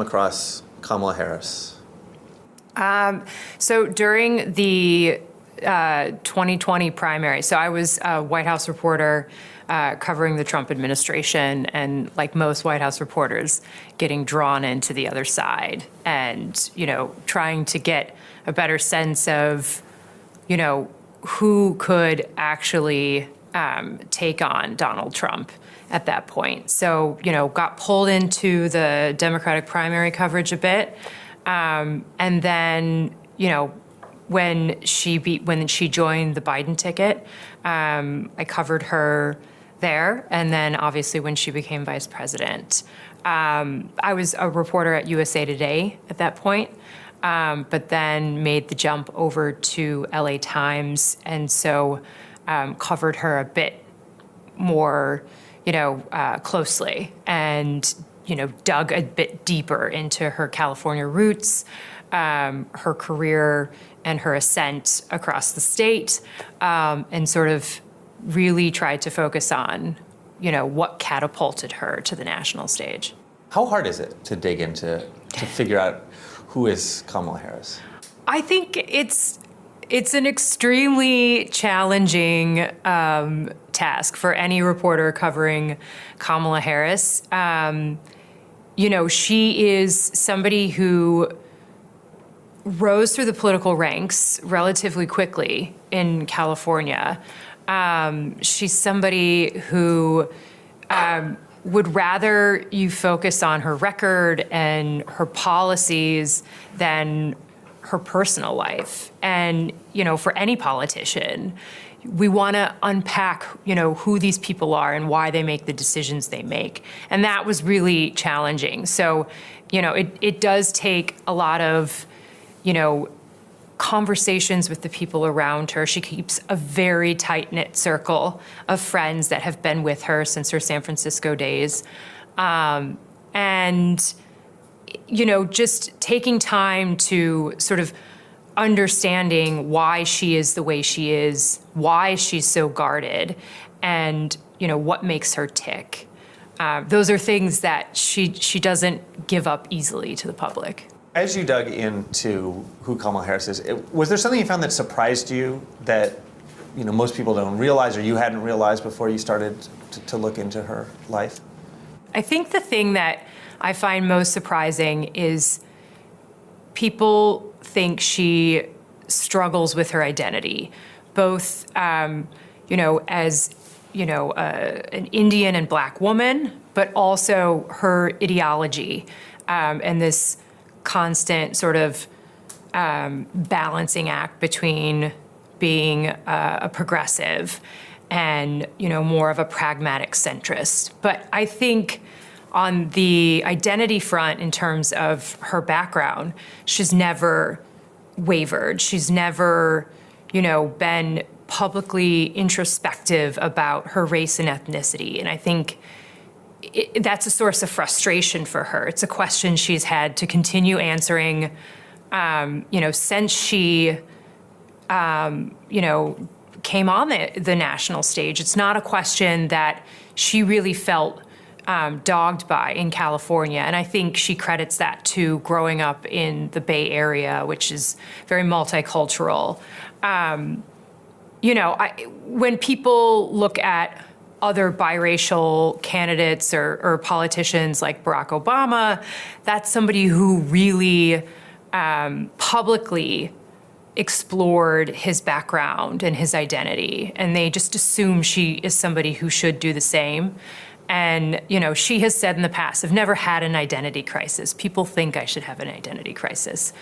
Across Kamala Harris? So during the 2020 primary, so I was a White House reporter covering the Trump administration, and like most White House reporters, getting drawn into the other side and, trying to get a better sense of, who could actually take on Donald Trump at that point. So, got pulled into the Democratic primary coverage a bit. And then, when she joined the Biden ticket, I covered her there. And then obviously when she became vice president, I was a reporter at USA Today at that point, but then made the jump over to LA Times. And so covered her a bit more, closely, and, dug a bit deeper into her California roots, her career and her ascent across the state, and sort of really tried to focus on, what catapulted her to the national stage. How hard is it to dig into, to figure out who is Kamala Harris? I think it's an extremely challenging task for any reporter covering Kamala Harris. She is somebody who rose through the political ranks relatively quickly in California. She's somebody who would rather you focus on her record and her policies than her personal life. And, for any politician, we want to unpack, who these people are and why they make the decisions they make. And that was really challenging. So, it does take a lot of, conversations with the people around her. She keeps a very tight-knit circle of friends that have been with her since her San Francisco days. And, just taking time to sort of understanding why she is the way she is, why she's so guarded, and, what makes her tick. Those are things that she doesn't give up easily to the public. As you dug into who Kamala Harris is, was there something you found that surprised you that most people don't realize or you hadn't realized before you started to look into her life? I think the thing that I find most surprising is people think she struggles with her identity, both as an Indian and Black woman, but also her ideology and this constant sort of balancing act between being a progressive and, more of a pragmatic centrist. But I think on the identity front, in terms of her background, she's never wavered. She's never, been publicly introspective about her race and ethnicity. And I think that's a source of frustration for her. It's a question she's had to continue answering, since she, came on the national stage. It's not a question that she really felt dogged by in California. And I think she credits that to growing up in the Bay Area, which is very multicultural. When people look at other biracial candidates or politicians like Barack Obama, that's somebody who really publicly explored his background and his identity. And they just assume she is somebody who should do the same. And, she has said in the past, I've never had an identity crisis. People think I should have an identity crisis.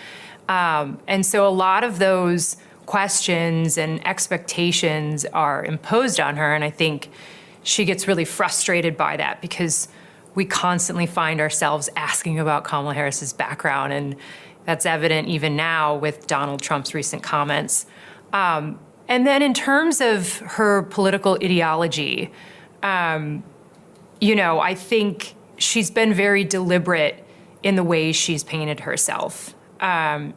And so a lot of those questions and expectations are imposed on her. And I think she gets really frustrated by that because we constantly find ourselves asking about Kamala Harris's background. And that's evident even now with Donald Trump's recent comments. And then in terms of her political ideology, I think she's been very deliberate in the way she's painted herself.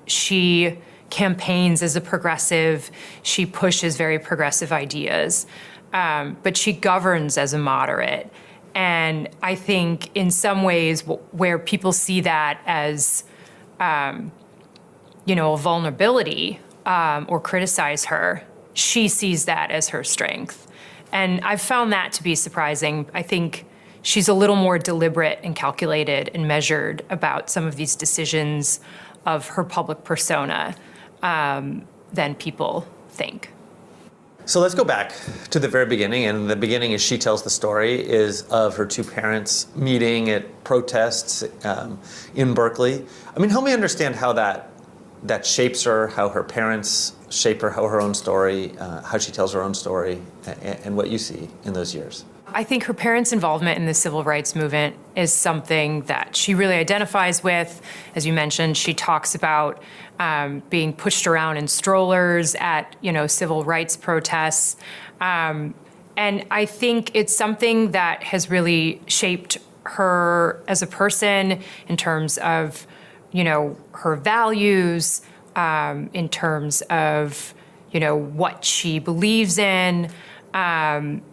She campaigns as a progressive. She pushes very progressive ideas. But she governs as a moderate. And I think in some ways where people see that as, a vulnerability or criticize her, she sees that as her strength. And I've found that to be surprising. I think she's a little more deliberate and calculated and measured about some of these decisions of her public persona than people think. So let's go back to the very beginning, and the beginning, as she tells the story, is of her two parents meeting at protests in Berkeley. I mean, help me understand how that shapes her, how her parents shape her, how her own story, how she tells her own story, and what you see in those years. I think her parents' involvement in the civil rights movement is something that she really identifies with. As you mentioned, she talks about being pushed around in strollers at, civil rights protests. And I think it's something that has really shaped her as a person in terms of, her values, in terms of, what she believes in.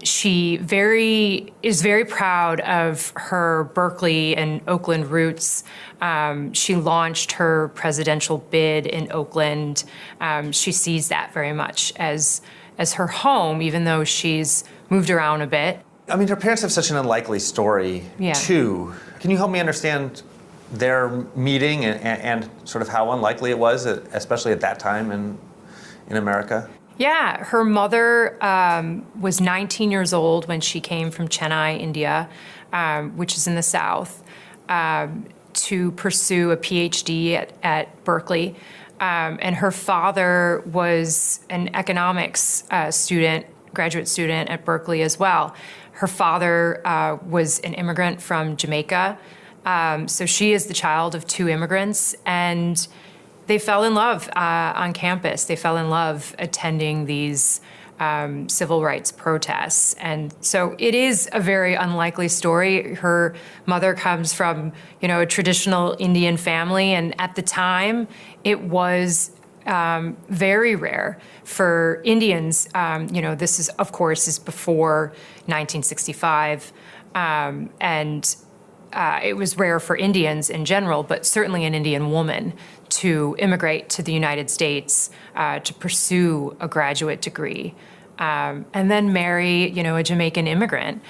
She is very proud of her Berkeley and Oakland roots. She launched her presidential bid in Oakland. She sees that very much as her home, even though she's moved around a bit. I mean, her parents have such an unlikely story, too. Can you help me understand their meeting and sort of how unlikely it was, especially at that time in America? Yeah, her mother was 19 years old when she came from Chennai, India, which is in the South, to pursue a PhD at Berkeley. And her father was an economics graduate student at Berkeley as well. Her father was an immigrant from Jamaica. So she is the child of two immigrants, and they fell in love on campus. They fell in love attending these civil rights protests. And so it is a very unlikely story. Her mother comes from, a traditional Indian family, and at the time, it was very rare for Indians. This is, of course, is before 1965, and it was rare for Indians in general, but certainly an Indian woman to immigrate to the United States to pursue a graduate degree and then marry, a Jamaican immigrant.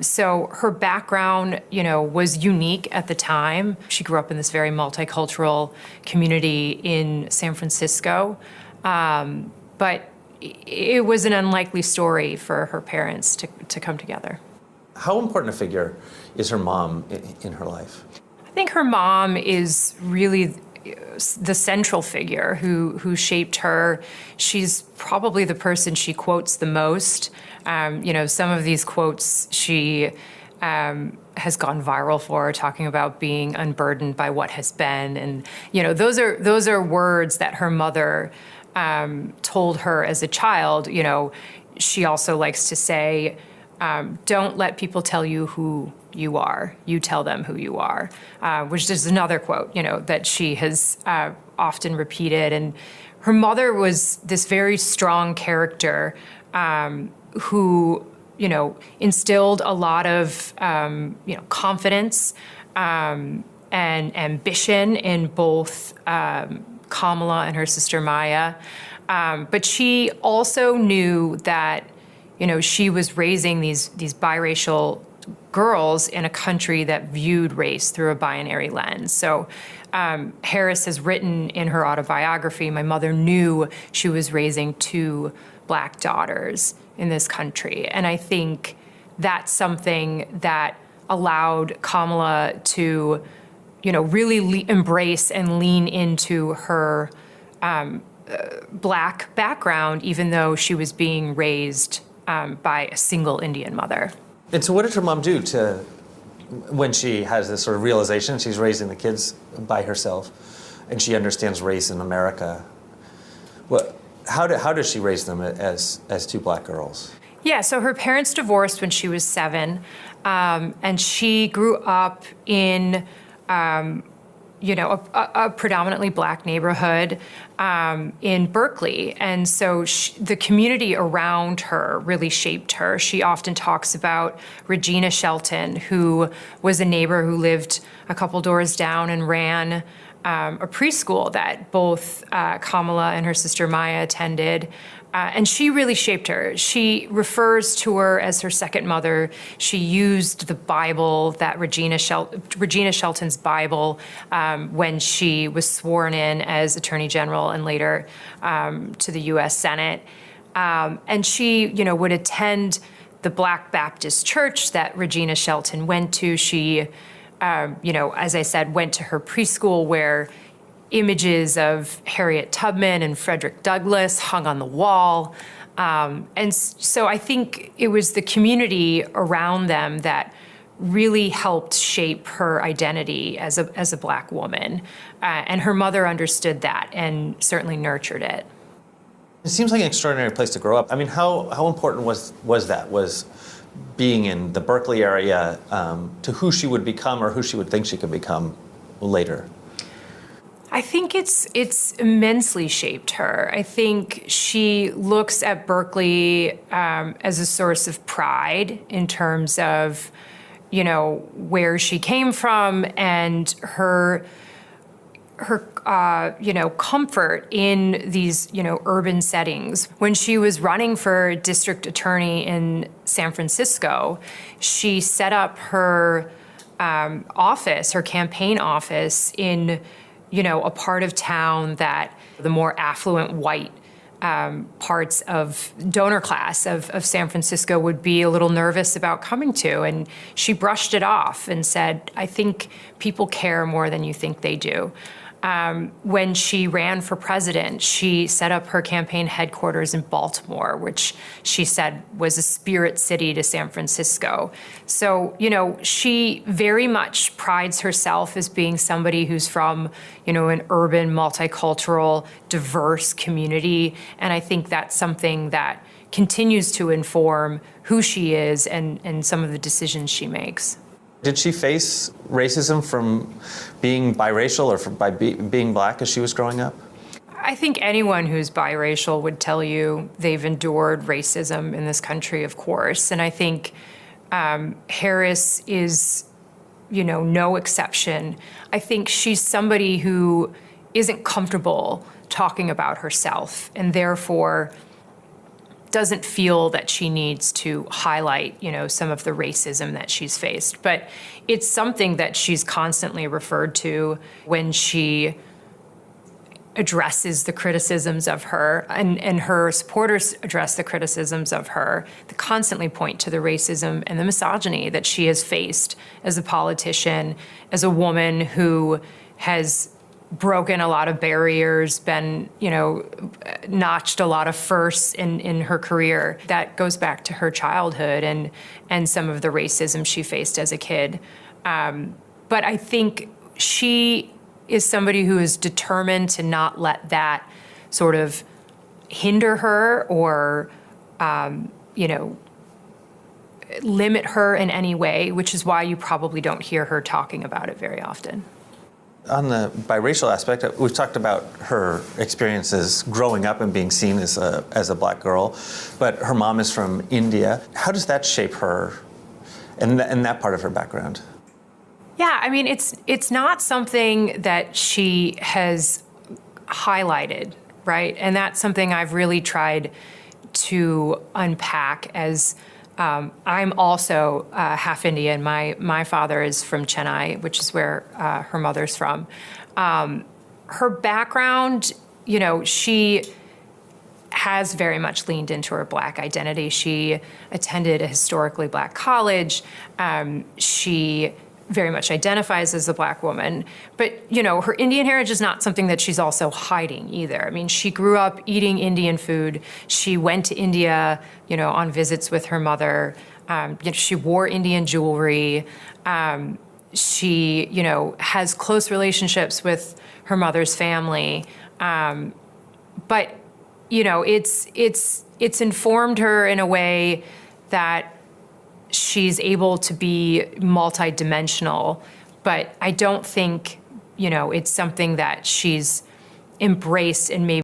So her background, was unique at the time. She grew up in this very multicultural community in San Francisco, but it was an unlikely story for her parents to come together. How important a figure is her mom in her life? I think her mom is really the central figure who shaped her. She's probably the person she quotes the most. Some of these quotes she has gone viral for, talking about being unburdened by what has been, and those are words that her mother told her as a child. She also likes to say, don't let people tell you who you are. You tell them who you are, which is another quote, that she has often repeated. And her mother was this very strong character who, instilled a lot of, confidence and ambition in both Kamala and her sister Maya. But she also knew that, she was raising these biracial girls in a country that viewed race through a binary lens. So Harris has written in her autobiography, my mother knew she was raising two Black daughters in this country. And I think that's something that allowed Kamala to, really embrace and lean into her Black background, even though she was being raised by a single Indian mother. And so what did her mom do when she has this sort of realization, she's raising the kids by herself, and she understands race in America? How does she raise them as two Black girls? Yeah, so her parents divorced when she was 7, and she grew up in, a predominantly Black neighborhood in Berkeley. And so the community around her really shaped her. She often talks about Regina Shelton, who was a neighbor who lived a couple doors down and ran a preschool that both Kamala and her sister Maya attended. And she really shaped her. She refers to her as her second mother. She used the Bible, that Regina Shelton's Bible, when she was sworn in as Attorney General and later to the U.S. Senate. And she, would attend the Black Baptist church that Regina Shelton went to. She, as I said, went to her preschool where images of Harriet Tubman and Frederick Douglass hung on the wall. And so I think it was the community around them that really helped shape her identity as a Black woman. And her mother understood that and certainly nurtured it. It seems like an extraordinary place to grow up. I mean, how important was being in the Berkeley area to who she would become or who she would think she could become later? I think it's immensely shaped her. I think she looks at Berkeley as a source of pride in terms of, where she came from and her comfort in these, urban settings. When she was running for district attorney in San Francisco, she set up her office, her campaign office in a part of town that the more affluent white parts of donor class of San Francisco would be a little nervous about coming to. And she brushed it off and said, I think people care more than you think they do. When she ran for president, she set up her campaign headquarters in Baltimore, which she said was a spirit city to San Francisco. So, she very much prides herself as being somebody who's from, an urban, multicultural, diverse community. And I think that's something that continues to inform who she is and some of the decisions she makes. Did she face racism from being biracial or by being Black as she was growing up? I think anyone who's biracial would tell you they've endured racism in this country, of course. And I think Harris is, no exception. I think she's somebody who isn't comfortable talking about herself and therefore doesn't feel that she needs to highlight, some of the racism that she's faced. But it's something that she's constantly referred to when she addresses the criticisms of her, and her supporters address the criticisms of her. They constantly point to the racism and the misogyny that she has faced as a politician, as a woman who has broken a lot of barriers, been, notched a lot of firsts in her career. That goes back to her childhood and some of the racism she faced as a kid. But I think she is somebody who is determined to not let that sort of hinder her or, limit her in any way, which is why you probably don't hear her talking about it very often. On the biracial aspect, we've talked about her experiences growing up and being seen as a Black girl, but her mom is from India. How does that shape her and that part of her background? Yeah, I mean, it's not something that she has highlighted, right? And that's something I've really tried to unpack as I'm also half Indian. My father is from Chennai, which is where her mother's from. Her background, she has very much leaned into her Black identity. She attended a historically Black college. She very much identifies as a Black woman. But, her Indian heritage is not something that she's also hiding either. I mean, she grew up eating Indian food. She went to India, on visits with her mother. She wore Indian jewelry. She, has close relationships with her mother's family. But, it's informed her in a way that she's able to be multidimensional, but I don't think it's something that she's embraced and maybe